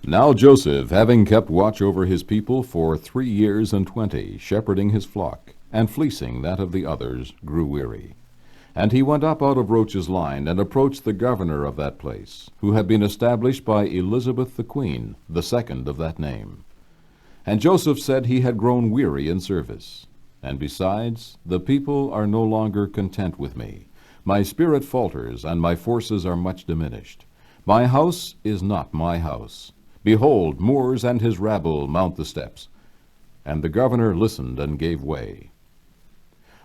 Now Joseph, having kept watch over his people for 3 years and 20, shepherding his flock, and fleecing that of the others, grew weary. And he went up out of Roach's line, and approached the governor of that place, who had been established by Elizabeth the queen, the second of that name. And Joseph said he had grown weary in service. And besides, the people are no longer content with me. My spirit falters, and my forces are much diminished. My house is not my house. Behold, Moors and his rabble mount the steps. And the governor listened and gave way.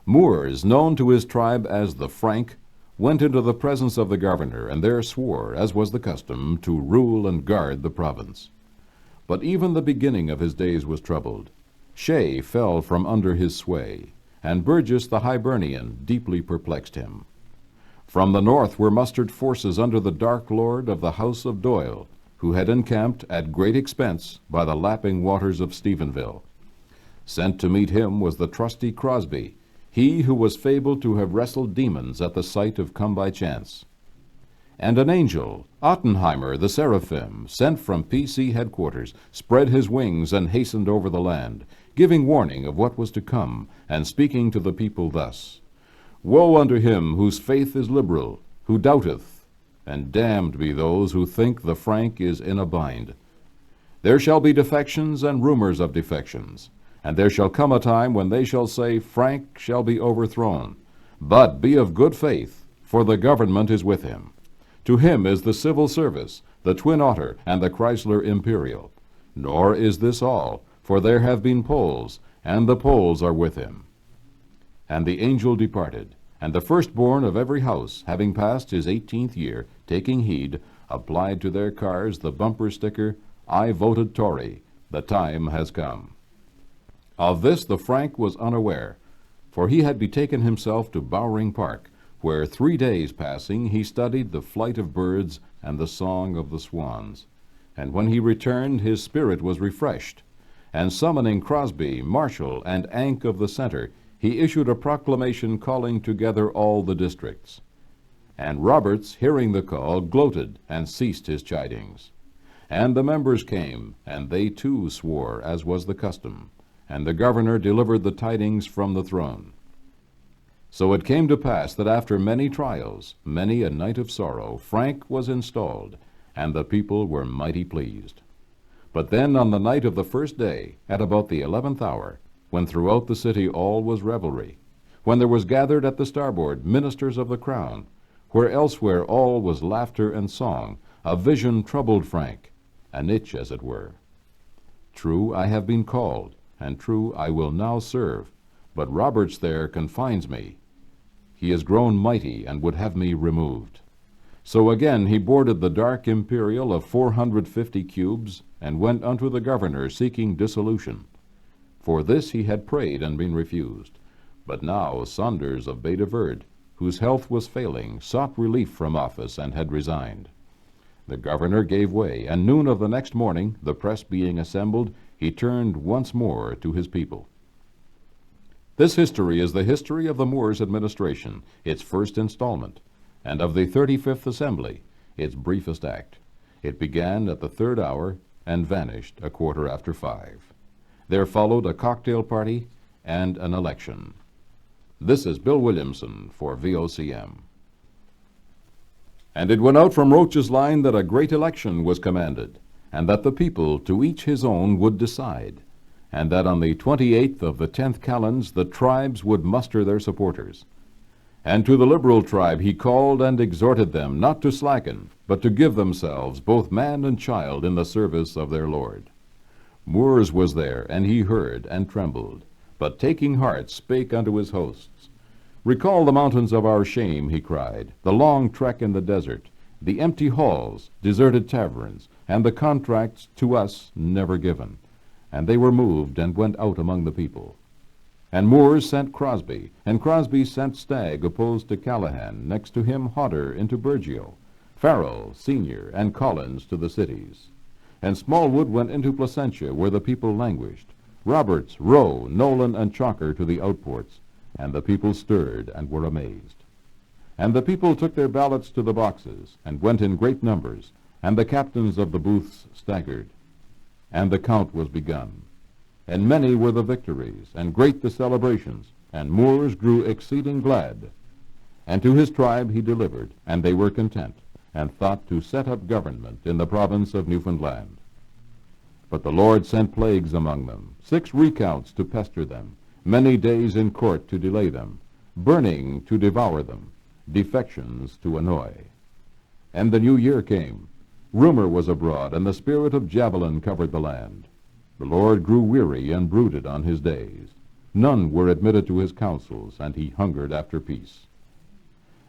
Moors, known to his tribe as the Frank, went into the presence of the governor, and there swore, as was the custom, to rule and guard the province. But even the beginning of his days was troubled. Shay fell from under his sway, and Burgess the Hibernian deeply perplexed him. From the north were mustered forces under the dark lord of the house of Doyle, who had encamped at great expense by the lapping waters of Stephenville. Sent to meet him was the trusty Crosby, he who was fabled to have wrestled demons at the sight of come-by-chance. And an angel, Ottenheimer the Seraphim, sent from P.C. headquarters, spread his wings and hastened over the land, giving warning of what was to come, and speaking to the people thus: Woe unto him whose faith is liberal, who doubteth, and damned be those who think the Frank is in a bind. There shall be defections and rumors of defections, and there shall come a time when they shall say, Frank shall be overthrown. But be of good faith, for the government is with him. To him is the civil service, the Twin Otter, and the Chrysler Imperial. Nor is this all, for there have been Poles, and the Poles are with him. And the angel departed, and the firstborn of every house, having passed his 18th year, taking heed, applied to their cars the bumper sticker, I voted Tory, the time has come. Of this the Frank was unaware, for he had betaken himself to Bowring Park, where 3 days passing he studied the flight of birds and the song of the swans. And when he returned, his spirit was refreshed, and summoning Crosby, Marshall, and Ank of the Center, he issued a proclamation calling together all the districts. And Roberts, hearing the call, gloated and ceased his chidings. And the members came, and they too swore, as was the custom, and the governor delivered the tidings from the throne. So it came to pass that after many trials, many a night of sorrow, Frank was installed, and the people were mighty pleased. But then on the night of the first day, at about the 11th hour, when throughout the city all was revelry, when there was gathered at the starboard ministers of the crown, where elsewhere all was laughter and song, a vision troubled Frank, an itch as it were. True, I have been called, and true, I will now serve, but Roberts there confines me. He is grown mighty, and would have me removed. So again he boarded the dark Imperial of 450 cubes, and went unto the governor, seeking dissolution. For this he had prayed and been refused. But now Saunders of Bay de Verde, whose health was failing, sought relief from office, and had resigned. The governor gave way, and noon of the next morning, the press being assembled, he turned once more to his people. This history is the history of the Moors' administration, its first installment, and of the 35th Assembly, its briefest act. It began at the 3rd hour and vanished a 5:15. There followed a cocktail party and an election. This is Bill Williamson for VOCM. And it went out from Roach's line that a great election was commanded, and that the people to each his own would decide, and that on the 28th of the 10th calends the tribes would muster their supporters. And to the liberal tribe he called and exhorted them not to slacken, but to give themselves, both man and child, in the service of their Lord. Moors was there, and he heard and trembled, but taking heart spake unto his hosts. Recall the mountains of our shame, he cried, the long trek in the desert, the empty halls, deserted taverns, and the contracts to us never given. And they were moved, and went out among the people. And Moors sent Crosby, and Crosby sent Stagg opposed to Callahan, next to him Hodder into Burgeo, Farrell, Senior, and Collins to the cities. And Smallwood went into Placentia, where the people languished, Roberts, Rowe, Nolan, and Chalker to the outports, and the people stirred and were amazed. And the people took their ballots to the boxes, and went in great numbers, And the captains of the booths staggered, and the count was begun. And many were the victories, and great the celebrations, and Moors grew exceeding glad. And to his tribe he delivered, and they were content, and thought to set up government in the province of Newfoundland. But the Lord sent plagues among them, 6 recounts to pester them, many days in court to delay them, burning to devour them, defections to annoy. And the new year came. Rumor was abroad, and the spirit of javelin covered the land. The Lord grew weary and brooded on his days. None were admitted to his councils, and he hungered after peace.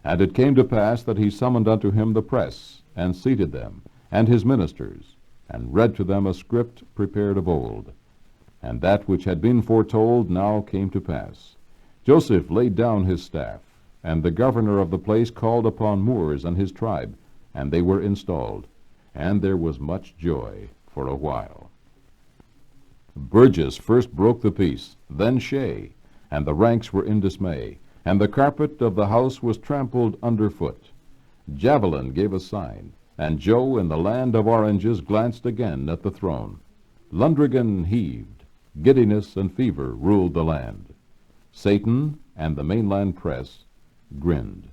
And it came to pass that he summoned unto him the press, and seated them, and his ministers, and read to them a script prepared of old. And that which had been foretold now came to pass. Joseph laid down his staff, and the governor of the place called upon Moors and his tribe, and they were installed, and there was much joy for a while. Burgess first broke the peace, then Shea, and the ranks were in dismay, and the carpet of the house was trampled underfoot. Javelin gave a sign, and Joe in the land of oranges glanced again at the throne. Lundrigan heaved, giddiness and fever ruled the land. Satan and the mainland press grinned.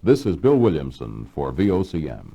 This is Bill Williamson for VOCM.